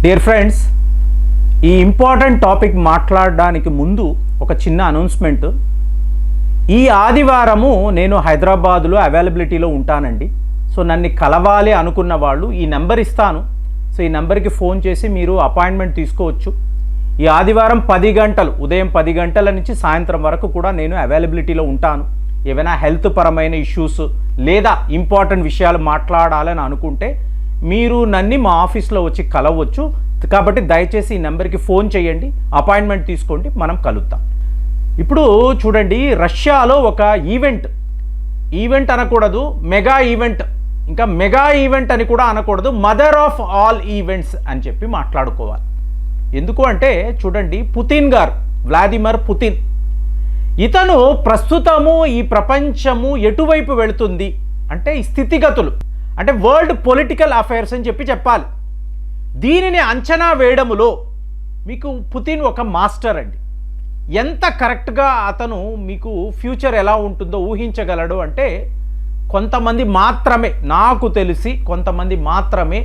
Dear friends, ఈ important topic మాట్లాడడానికి ముందు ఒక చిన్న అనౌన్స్మెంట్. ఈ ఆదివారము నేను హైదరాబాదులో అవైలబిలిటీలో ఉంటానండి. సో నన్ను కలవాలి అనుకున్న వాళ్ళు ఈ నెంబర్ ఇస్తాను. సో ఈ నెంబర్కి ఫోన్ చేసి మీరు అపాయింట్మెంట్ తీసుకోవచ్చు. ఈ ఆదివారం 10 గంటలు, ఉదయం 10 గంటల నుంచి సాయంత్రం వరకు కూడా నేను అవైలబిలిటీలో ఉంటాను. ఏవైనా హెల్త్ పరమైన ఇష్యూస్ లేదా ఇంపార్టెంట్ విషయాలు మాట్లాడాలని అనుకుంటే మీరు నన్ను మా ఆఫీస్లో వచ్చి కలవచ్చు. కాబట్టి దయచేసి ఈ నెంబర్కి ఫోన్ చేయండి, అపాయింట్మెంట్ తీసుకోండి, మనం కలుద్దాం. ఇప్పుడు చూడండి, రష్యాలో ఒక ఈవెంట్ అనకూడదు, మెగా ఈవెంట్, ఇంకా మెగా ఈవెంట్ అని కూడా అనకూడదు, మదర్ ఆఫ్ ఆల్ ఈవెంట్స్ అని చెప్పి మాట్లాడుకోవాలి. ఎందుకు అంటే చూడండి, పుతిన్ గారు, వ్లాదిమిర్ పుతిన్, ఇతను ప్రస్తుతము ఈ ప్రపంచము ఎటువైపు వెళుతుంది అంటే ఈ స్థితిగతులు, అంటే వరల్డ్ పొలిటికల్ అఫైర్స్ అని చెప్పాలి. దీనిని అంచనా వేయడములో మీకు పుతిన్ ఒక మాస్టర్ అండి. ఎంత కరెక్ట్గా అతను మీకు ఫ్యూచర్ ఎలా ఉంటుందో ఊహించగలడు అంటే కొంతమంది మాత్రమే, నాకు తెలిసి కొంతమంది మాత్రమే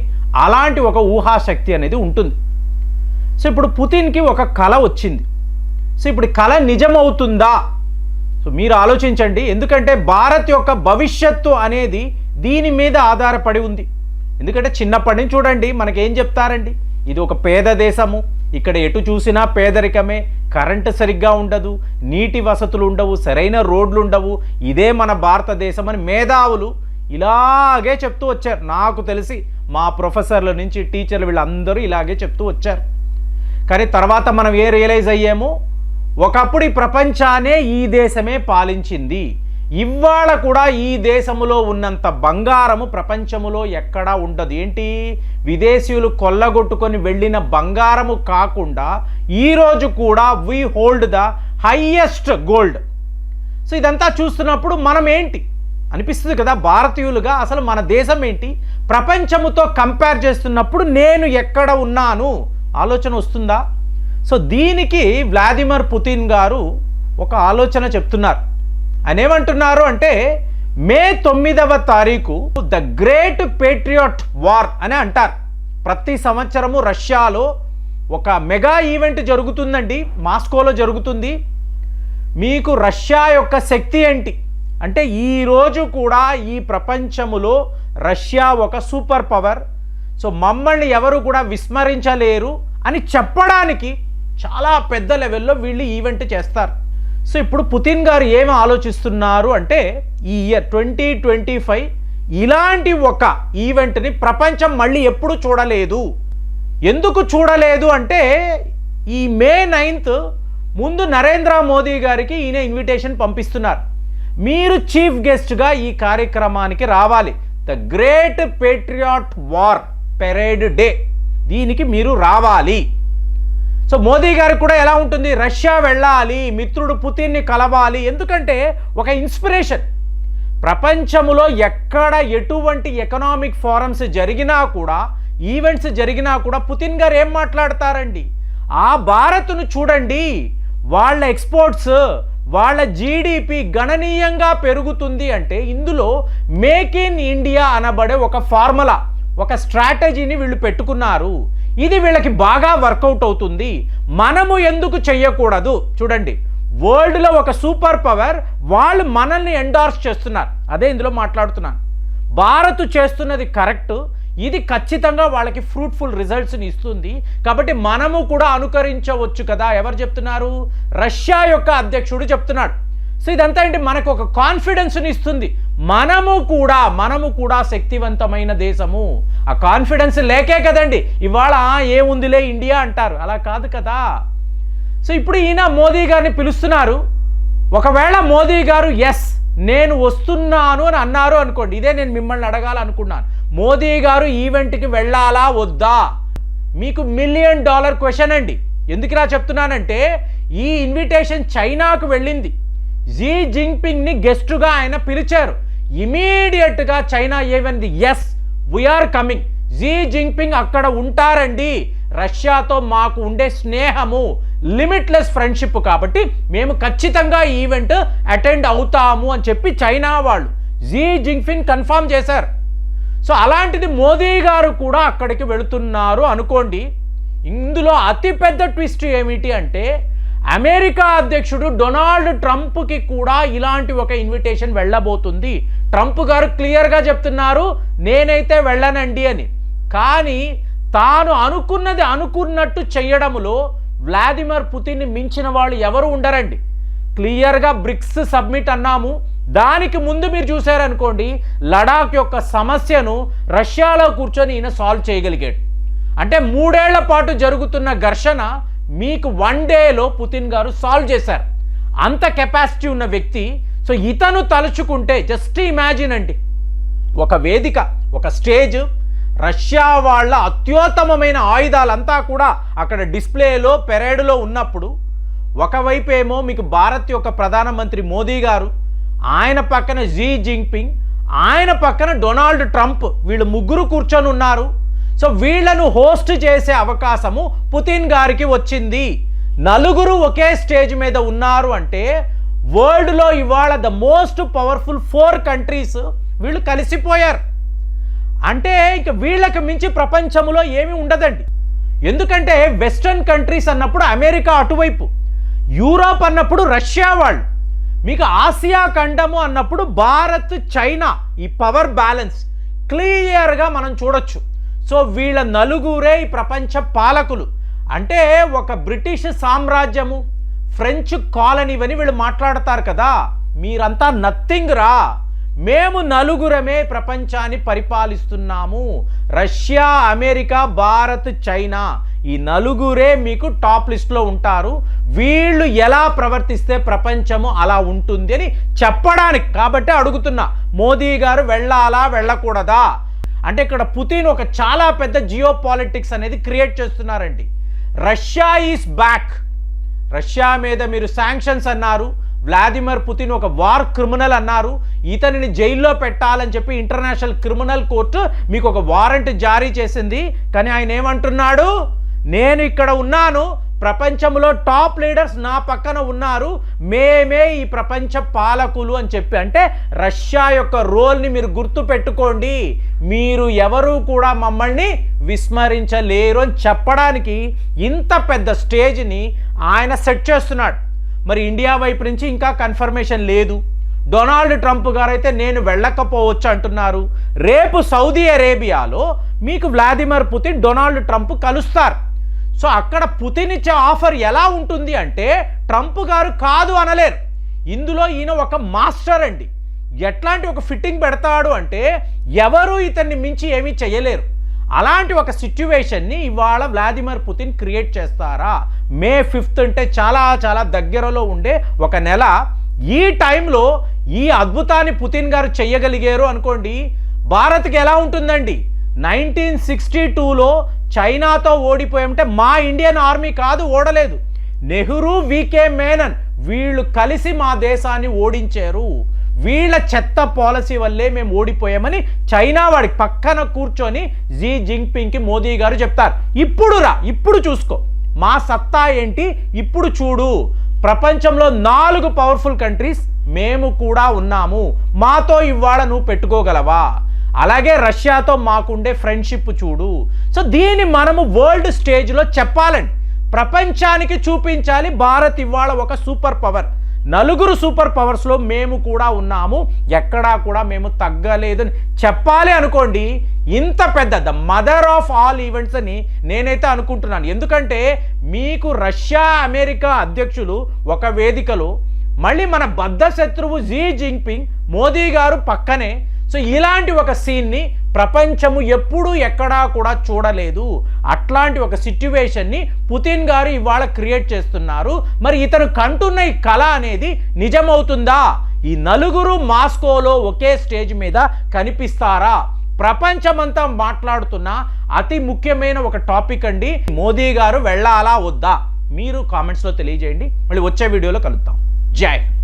అలాంటి ఒక ఊహాశక్తి అనేది ఉంటుంది. సో ఇప్పుడు పుతిన్కి ఒక కళ వచ్చింది. సో ఇప్పుడు కళ నిజమవుతుందా? సో మీరు ఆలోచించండి. ఎందుకంటే భారత్ యొక్క భవిష్యత్తు అనేది దీని మీద ఆధారపడి ఉంది. ఎందుకంటే చిన్నప్పటి నుంచి చూడండి, మనకేం చెప్తారండి, ఇది ఒక పేద దేశము, ఇక్కడ ఎటు చూసినా పేదరికమే, కరెంటు సరిగ్గా ఉండదు, నీటి వసతులు ఉండవు, సరైన రోడ్లు ఉండవు, ఇదే మన భారతదేశం అని మేధావులు ఇలాగే చెప్తూ వచ్చారు. నాకు తెలిసి మా ప్రొఫెసర్ల నుంచి టీచర్లు వీళ్ళందరూ ఇలాగే చెప్తూ వచ్చారు. కానీ తర్వాత మనం రియలైజ్ అయ్యాము, ఒకప్పుడు ఈ ప్రపంచాన్నే ఈ దేశమే పాలించింది. ఇవాళ కూడా ఈ దేశములో ఉన్నంత బంగారము ప్రపంచములో ఎక్కడా ఉండదు. ఏంటి, విదేశీయులు కొల్లగొట్టుకొని వెళ్ళిన బంగారము కాకుండా ఈరోజు కూడా we hold the highest gold. So ఇదంతా చూస్తున్నప్పుడు మనం ఏంటి అనిపిస్తుంది కదా, భారతీయులుగా అసలు మన దేశం ఏంటి, ప్రపంచముతో కంపేర్ చేస్తున్నప్పుడు నేను ఎక్కడ ఉన్నాను ఆలోచన వస్తుందా? సో దీనికి వ్లాదిమిర్ పుతిన్ గారు ఒక ఆలోచన చెప్తున్నారు. ఆయన ఏమంటున్నారు అంటే మే 9వ తారీఖు ద గ్రేట్ పేట్రియాట్ వార్ అని అంటారు. ప్రతి సంవత్సరము రష్యాలో ఒక మెగా ఈవెంట్ జరుగుతుందండి, మాస్కోలో జరుగుతుంది. మీకు రష్యా యొక్క శక్తి ఏంటి అంటే ఈరోజు కూడా ఈ ప్రపంచములో రష్యా ఒక సూపర్ పవర్. సో మమ్మల్ని ఎవరు కూడా విస్మరించలేరు అని చెప్పడానికి చాలా పెద్ద లెవెల్లో వీళ్ళు ఈవెంట్ చేస్తారు. సో ఇప్పుడు పుతిన్ గారు ఏమి ఆలోచిస్తున్నారు అంటే ఈ ఇయర్ 2025 ఇలాంటి ఒక ఈవెంట్ని ప్రపంచం మళ్ళీ ఎప్పుడు చూడలేదు. ఎందుకు చూడలేదు అంటే ఈ మే 9th ముందు నరేంద్ర మోదీ గారికి ఈయన ఇన్విటేషన్ పంపిస్తున్నారు. మీరు చీఫ్ గెస్ట్గా ఈ కార్యక్రమానికి రావాలి, the great Patriot war parade day, దీనికి మీరు రావాలి. సో మోదీ గారికి కూడా ఎలా ఉంటుంది, రష్యా వెళ్ళాలి, మిత్రుడు పుతిన్ని కలవాలి. ఎందుకంటే ఒక ఇన్స్పిరేషన్. ప్రపంచములో ఎక్కడ ఎటువంటి ఎకనామిక్ ఫోరమ్స్ జరిగినా కూడా, ఈవెంట్స్ జరిగినా కూడా పుతిన్ గారు ఏం మాట్లాడతారండి, ఆ భారత్ను చూడండి, వాళ్ళ ఎక్స్పోర్ట్స్, వాళ్ళ జీడిపి గణనీయంగా పెరుగుతుంది అంటే ఇందులో మేక్ ఇన్ ఇండియా అనబడే ఒక ఫార్ములా, ఒక స్ట్రాటజీని వీళ్ళు పెట్టుకున్నారు. ఇది వీళ్ళకి బాగా వర్కౌట్ అవుతుంది, మనము ఎందుకు చెయ్యకూడదు? చూడండి, వరల్డ్లో ఒక సూపర్ పవర్, వాళ్ళు మనల్ని ఎండార్స్ చేస్తున్నారు. అదే ఇందులో మాట్లాడుతున్నాను. భారత్ చేస్తున్నది కరెక్ట్, ఇది ఖచ్చితంగా వాళ్ళకి ఫ్రూట్ఫుల్ రిజల్ట్స్ని ఇస్తుంది. కాబట్టి మనము కూడా అనుకరించవచ్చు కదా. ఎవరు చెప్తున్నారు? రష్యా యొక్క అధ్యక్షుడు చెప్తున్నాడు. సో ఇదంతా ఏంటి, మనకు ఒక కాన్ఫిడెన్స్ని ఇస్తుంది. మనము కూడా శక్తివంతమైన దేశము. ఆ కాన్ఫిడెన్స్ లేకే కదండి ఇవాళ ఏముందిలే ఇండియా అంటారు. అలా కాదు కదా. సో ఇప్పుడు ఈయన మోదీ గారిని పిలుస్తున్నారు. ఒకవేళ మోదీ గారు ఎస్ నేను వస్తున్నాను అని అన్నారు అనుకోండి, ఇదే నేను మిమ్మల్ని అడగాలనుకున్నాను, మోదీ గారు ఈవెంట్కి వెళ్ళాలా వద్దా? మీకు $1 మిలియన్ క్వశ్చన్ అండి. ఎందుకు ఇలా చెప్తున్నానంటే ఈ ఇన్విటేషన్ చైనాకు వెళ్ళింది, జీ జింగ్పింగ్ని గెస్టుగా ఆయన పిలిచారు. ఇమీడియట్గా చైనా ఏమైంది, yes we're coming, Xi Jinping అక్కడ ఉంటారండి, రష్యాతో మాకు ఉండే స్నేహము లిమిట్లెస్ ఫ్రెండ్షిప్ కాబట్టి మేము ఖచ్చితంగా ఈవెంట్ అటెండ్ అవుతాము అని చెప్పి చైనా వాళ్ళు జీ జింగ్పింగ్ కన్ఫర్మ్ చేశారు. సో అలాంటిది మోదీ గారు కూడా అక్కడికి వెళుతున్నారు అనుకోండి. ఇందులో అతిపెద్ద ట్విస్ట్ ఏమిటి అంటే అమెరికా అధ్యక్షుడు డొనాల్డ్ ట్రంప్కి కూడా ఇలాంటి ఒక ఇన్విటేషన్ వెళ్ళబోతుంది. ట్రంప్ గారు క్లియర్గా చెప్తున్నారు, నేనైతే వెళ్ళనండి అని. కానీ తాను అనుకున్నది అనుకున్నట్టు చేయడంలో వ్లాదిమిర్ పుతిన్ని మించిన వాళ్ళు ఎవరు ఉండరండి. క్లియర్గా బ్రిక్స్ సబ్మిట్ అన్నాము. దానికి ముందు మీరు చూశారనుకోండి, లడాక్ యొక్క సమస్యను రష్యాలో కూర్చొని ఈయన సాల్వ్ చేయగలిగాడు. అంటే 3 ఏళ్ల పాటు జరుగుతున్న ఘర్షణ మీకు 1 డేలో పుతిన్ గారు సాల్వ్ చేశారు. అంత కెపాసిటీ ఉన్న వ్యక్తి. సో ఇతను తలుచుకుంటే జస్ట్ ఇమాజిన్ అండి, ఒక వేదిక, ఒక స్టేజ్, రష్యా వాళ్ళ అత్యుత్తమమైన ఆయుధాలంతా కూడా అక్కడ డిస్ప్లేలో పెరేడ్లో ఉన్నప్పుడు, ఒకవైపు ఏమో మీకు భారత్ యొక్క ప్రధానమంత్రి మోదీ గారు, ఆయన పక్కన జీ జింగ్పింగ్, ఆయన పక్కన డొనాల్డ్ ట్రంప్, వీళ్ళు ముగ్గురు కూర్చొని ఉన్నారు. సో వీళ్లను హోస్ట్ చేసే అవకాశము పుతిన్ గారికి వచ్చింది. నలుగురు ఒకే స్టేజ్ మీద ఉన్నారు అంటే వరల్డ్లో ఇవాళ ద మోస్ట్ పవర్ఫుల్ 4 కంట్రీస్ వీళ్ళు కలిసిపోయారు. అంటే ఇక వీళ్ళకి మించి ప్రపంచంలో ఏమీ ఉండదండి. ఎందుకంటే వెస్టర్న్ కంట్రీస్ అన్నప్పుడు అమెరికా అటువైపు, యూరోప్ అన్నప్పుడు రష్యా వాళ్ళు, మీకు ఆసియా ఖండము అన్నప్పుడు భారత్, చైనా. ఈ పవర్ బ్యాలెన్స్ క్లియర్గా మనం చూడొచ్చు. సో వీళ్ళ నలుగురే ఈ ప్రపంచ పాలకులు. అంటే ఒక బ్రిటిష్ సామ్రాజ్యము, ఫ్రెంచ్ కాలనీ అని వీళ్ళు మాట్లాడతారు కదా, మీరంతా నథింగ్ రా, మేము నలుగురమే ప్రపంచాన్ని పరిపాలిస్తున్నాము. రష్యా, అమెరికా, భారత్, చైనా, ఈ నలుగురే మీకు టాప్ లిస్ట్లో ఉంటారు. వీళ్ళు ఎలా ప్రవర్తిస్తే ప్రపంచము అలా ఉంటుంది అని చెప్పడానికి కాబట్టి అడుగుతున్నా, మోదీ గారు వెళ్ళాలా వెళ్ళకూడదా అంటే ఇక్కడ పుతిన్ ఒక చాలా పెద్ద జియో పాలిటిక్స్ అనేది క్రియేట్ చేస్తున్నారండి. Russia is back. రష్యా మీద మీరు శాంక్షన్స్ అన్నారు, వ్లాదిమిర్ పుతిన్ ఒక వార్ క్రిమినల్ అన్నారు, ఇతనిని జైల్లో పెట్టాలని చెప్పి ఇంటర్నేషనల్ క్రిమినల్ కోర్టు మీకు ఒక వారెంట్ జారీ చేసింది. కానీ ఆయన ఏమంటున్నాడు, నేను ఇక్కడ ఉన్నాను, ప్రపంచంలో టాప్ లీడర్స్ నా పక్కన ఉన్నారు, మేమే ఈ ప్రపంచ పాలకులు అని చెప్పి. అంటే రష్యా యొక్క రోల్ని మీరు గుర్తు పెట్టుకోండి, మీరు ఎవరు కూడా మమ్మల్ని విస్మరించలేరు అని చెప్పడానికి ఇంత పెద్ద స్టేజ్ని ఆయన సెట్ చేస్తున్నాడు. మరి ఇండియా వైపు నుంచి ఇంకా కన్ఫర్మేషన్ లేదు. డొనాల్డ్ ట్రంప్ గారు అయితే నేను వెళ్ళకపోవచ్చు అంటున్నారు. రేపు సౌదీ అరేబియాలో మీకు వ్లాదిమిర్ పుతిన్, డొనాల్డ్ ట్రంప్ కలుస్తారు. సో అక్కడ పుతిన్ ఇచ్చే ఆఫర్ ఎలా ఉంటుంది అంటే ట్రంప్ గారు కాదు అనలేరు. ఇందులో ఈయన ఒక మాస్టర్ అండి. ఎట్లాంటి ఒక ఫిట్టింగ్ పెడతాడు అంటే ఎవరు ఇతన్ని మించి ఏమీ చేయలేరు. అలాంటి ఒక సిచ్యువేషన్ని ఇవాళ వ్లాదిమిర్ పుతిన్ క్రియేట్ చేస్తారా? మే 5 అంటే చాలా చాలా దగ్గరలో ఉండే ఒక నెల. ఈ టైంలో ఈ అద్భుతాన్ని పుతిన్ గారు చెయ్యగలిగారు అనుకోండి, భారత్కి ఎలా ఉంటుందండి? 1962లో చైనాతో ఓడిపోయామంటే మా ఇండియన్ ఆర్మీ కాదు ఓడలేదు, నెహ్రూ, వికే మేనన్ వీళ్ళు కలిసి మా దేశాన్ని ఓడించారు. వీళ్ళ చెత్త పాలసీ వల్లే మేము ఓడిపోయామని చైనా వాడికి పక్కన కూర్చొని జీ జింగ్పింగ్కి మోదీ గారు చెప్తారు. ఇప్పుడు రా, ఇప్పుడు చూసుకో మా సత్తా ఏంటి, ఇప్పుడు చూడు, ప్రపంచంలో 4 పవర్ఫుల్ కంట్రీస్ మేము కూడా ఉన్నాము, మాతో ఇవాళ నువ్వు పెట్టుకోగలవా? అలాగే రష్యాతో మాకుండే ఫ్రెండ్షిప్ చూడు. సో దీన్ని మనము వరల్డ్ స్టేజ్లో చెప్పాలండి, ప్రపంచానికి చూపించాలి. భారత్ ఇవాళ ఒక సూపర్ పవర్, 4 సూపర్ పవర్స్లో మేము కూడా ఉన్నాము, ఎక్కడా కూడా మేము తగ్గలేదని చెప్పాలి అనుకోండి. ఇంత పెద్ద the mother of all events అని నేనైతే అనుకుంటున్నాను. ఎందుకంటే మీకు రష్యా, అమెరికా అధ్యక్షులు ఒక వేదికలో, మళ్ళీ మన బద్ధ శత్రువు జీ జింగ్పింగ్, మోదీ గారు పక్కనే. సో ఇలాంటి ఒక సీన్ని ప్రపంచము ఎప్పుడూ ఎక్కడా కూడా చూడలేదు. అట్లాంటి ఒక సిట్యువేషన్ని పుతిన్ గారు ఇవాళ క్రియేట్ చేస్తున్నారు. మరి ఇతను కంటున్న ఈ కళ అనేది నిజమవుతుందా? ఈ 4 మాస్కోలో ఒకే స్టేజ్ మీద కనిపిస్తారా? ప్రపంచమంతా మాట్లాడుతున్న అతి ముఖ్యమైన ఒక టాపిక్ అండి. మోదీ గారు వెళ్ళాలా వద్దా? మీరు కామెంట్స్లో తెలియజేయండి. మళ్ళీ వచ్చే వీడియోలో కలుద్దాం. జై హింద్.